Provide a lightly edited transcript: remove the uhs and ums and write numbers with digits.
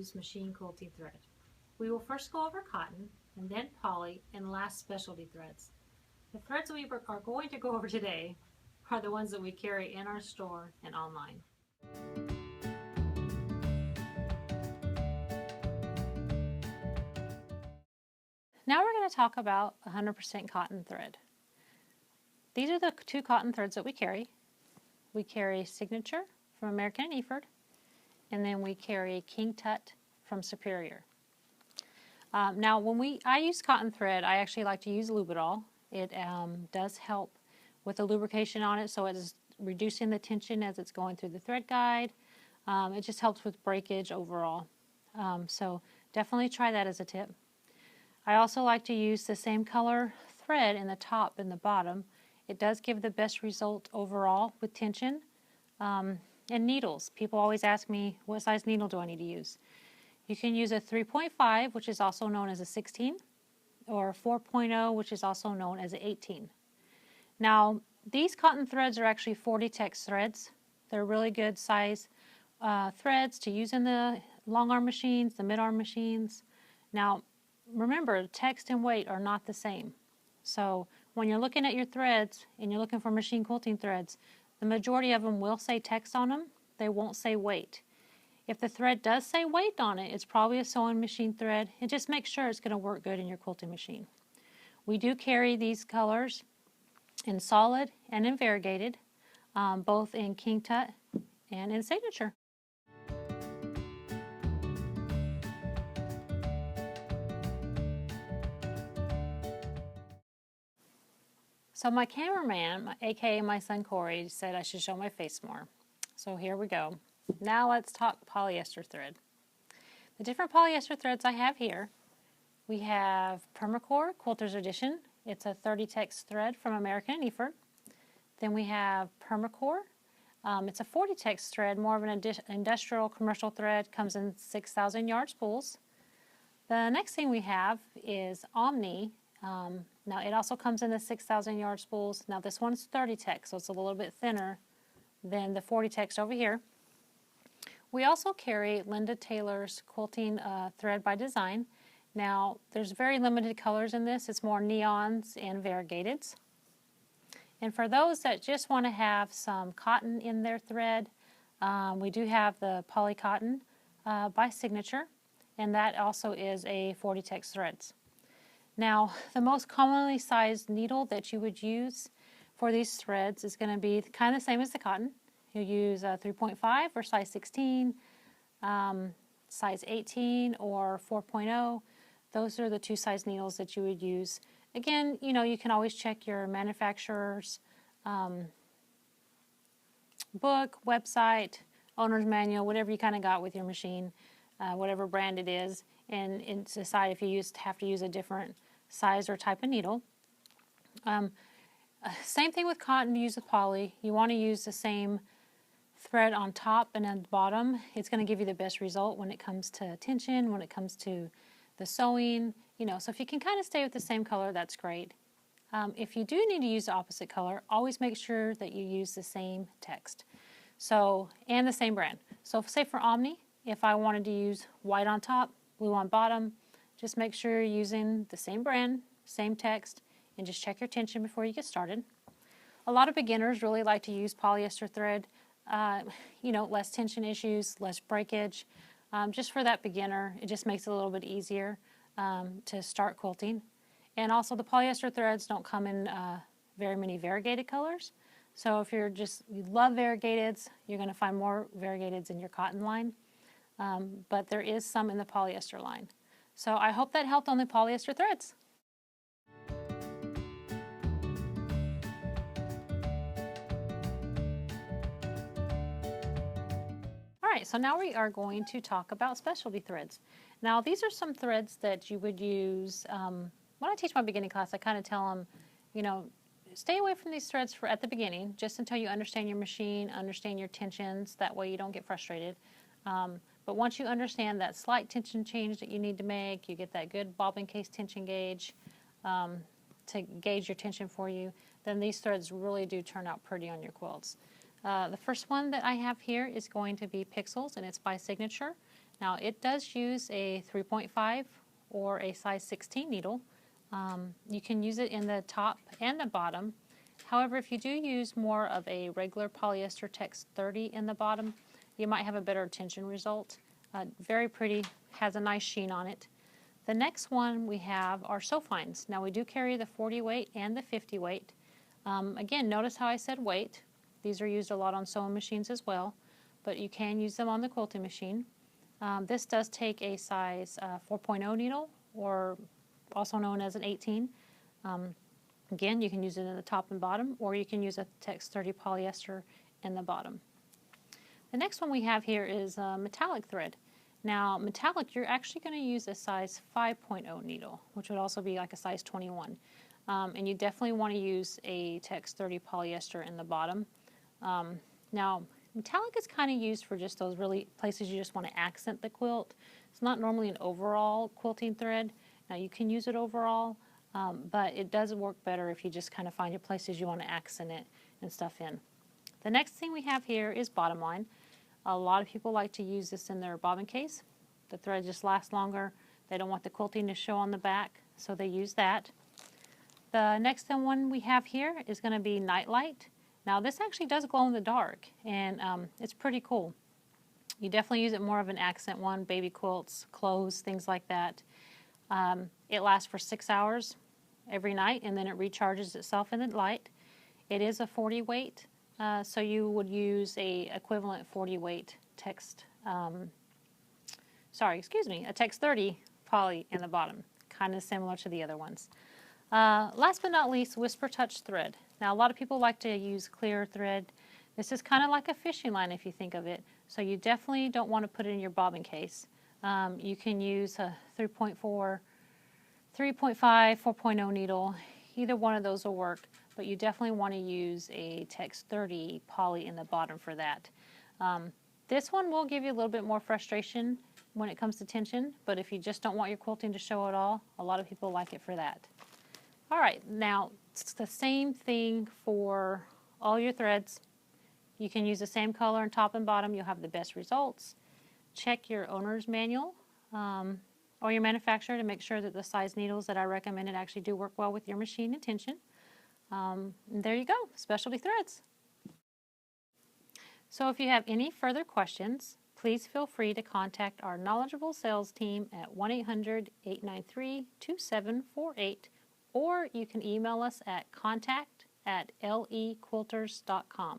use machine quilting thread. We will first go over cotton, and then poly, and last specialty threads. The threads we are going to go over today are the ones that we carry in our store and online. Now we're going to talk about 100% cotton thread. These are the two cotton threads that we carry. We carry Signature from American and Eford, and then we carry King Tut from Superior. Now when I use cotton thread, I actually like to use Lubriderol. It does help with the lubrication on it, so it is reducing the tension as it's going through the thread guide. It just helps with breakage overall. So definitely try that as a tip. I also like to use the same color thread in the top and the bottom. It does give the best result overall with tension. And needles. People always ask me, what size needle do I need to use? You can use a 3.5, which is also known as a 16, or 4.0, which is also known as an 18. Now, these cotton threads are actually 40 tex threads. They're really good size threads to use in the long arm machines, the mid arm machines. Now, remember, text and weight are not the same. So when you're looking at your threads and you're looking for machine quilting threads, the majority of them will say text on them. They won't say weight. If the thread does say weight on it, it's probably a sewing machine thread, and just make sure it's going to work good in your quilting machine. We do carry these colors in solid and in variegated, both in King Tut and in Signature. So my cameraman, aka my son Corey, said I should show my face more. So here we go. Now let's talk polyester thread. The different polyester threads I have here, we have Permacore Quilter's Edition. It's a 30 tex thread from American and Eford. Then we have Permacore. It's a 40 tex thread, more of an industrial commercial thread, comes in 6,000 yard spools. The next thing we have is Omni. Now it also comes in the 6,000 yard spools. Now this one's 30 tex, so it's a little bit thinner than the 40 tex over here. We also carry Linda Taylor's Quilting Thread by Design. Now there's very limited colors in this. It's more neons and variegateds. And for those that just want to have some cotton in their thread, we do have the Poly Cotton by Signature, and that also is a 40 tex threads. Now, the most commonly sized needle that you would use for these threads is going to be kind of the same as the cotton. You use a 3.5 or size 16, size 18 or 4.0. Those are the two size needles that you would use. Again, you know, you can always check your manufacturer's book, website, owner's manual, whatever you kind of got with your machine, whatever brand it is, and decide if you have to use a different size or type of needle. Same thing with cotton, use with poly. You want to use the same thread on top and on the bottom. It's going to give you the best result when it comes to tension, when it comes to the sewing, you know. So if you can kind of stay with the same color, that's great. If you do need to use the opposite color, always make sure that you use the same text. So, and the same brand. So say for Omni, if I wanted to use white on top, blue on bottom, just make sure you're using the same brand, same text, and just check your tension before you get started. A lot of beginners really like to use polyester thread, you know, less tension issues, less breakage. Just for that beginner, it just makes it a little bit easier to start quilting. And also the polyester threads don't come in very many variegated colors. So if you love variegateds, you're going to find more variegateds in your cotton line. But there is some in the polyester line. So I hope that helped on the polyester threads. Alright, so now we are going to talk about specialty threads. Now these are some threads that you would use, when I teach my beginning class, I kind of tell them, you know, stay away from these threads at the beginning, just until you understand your machine, understand your tensions, that way you don't get frustrated. But once you understand that slight tension change that you need to make, you get that good bobbin case tension gauge to gauge your tension for you, then these threads really do turn out pretty on your quilts. The first one that I have here is going to be Pixels, and it's by Signature. Now it does use a 3.5 or a size 16 needle. You can use it in the top and the bottom. However, if you do use more of a regular polyester text 30 in the bottom, you might have a better tension result. Very pretty, has a nice sheen on it. The next one we have are sew fines. Now we do carry the 40 weight and the 50 weight. Again, notice how I said weight. These are used a lot on sewing machines as well, but you can use them on the quilting machine. This does take a size 4.0 needle, or also known as an 18. Again, you can use it in the top and bottom, or you can use a text 30 polyester in the bottom. The next one we have here is metallic thread. Now, metallic, you're actually going to use a size 5.0 needle, which would also be like a size 21. And you definitely want to use a text 30 polyester in the bottom. Now, metallic is kind of used for just those really places you just want to accent the quilt. It's not normally an overall quilting thread. Now, you can use it overall, but it does work better if you just kind of find your places you want to accent it and stuff in. The next thing we have here is bottom line. A lot of people like to use this in their bobbin case. The thread just lasts longer. They don't want the quilting to show on the back, so they use that. The next one we have here is going to be Nightlight. Now this actually does glow in the dark, and it's pretty cool. You definitely use it more of an accent one, baby quilts, clothes, things like that. It lasts for 6 hours every night, and then it recharges itself in the light. It is a 40 weight, so you would use a equivalent 40 weight text, a text 30 poly in the bottom, kind of similar to the other ones. Last but not least, Whisper Touch thread. Now a lot of people like to use clear thread. This is kind of like a fishing line if you think of it, so you definitely don't want to put it in your bobbin case. You can use a 3.4, 3.5, 4.0 needle. Either one of those will work, but you definitely want to use a text 30 poly in the bottom for that. This one will give you a little bit more frustration when it comes to tension, but if you just don't want your quilting to show at all, a lot of people like it for that. All right, now it's the same thing for all your threads. You can use the same color on top and bottom. You'll have the best results. Check your owner's manual or your manufacturer to make sure that the size needles that I recommended actually do work well with your machine and tension. There you go, Specialty threads. So if you have any further questions, please feel free to contact our knowledgeable sales team at 1-800-893-2748, or you can email us at contact@lequilters.com.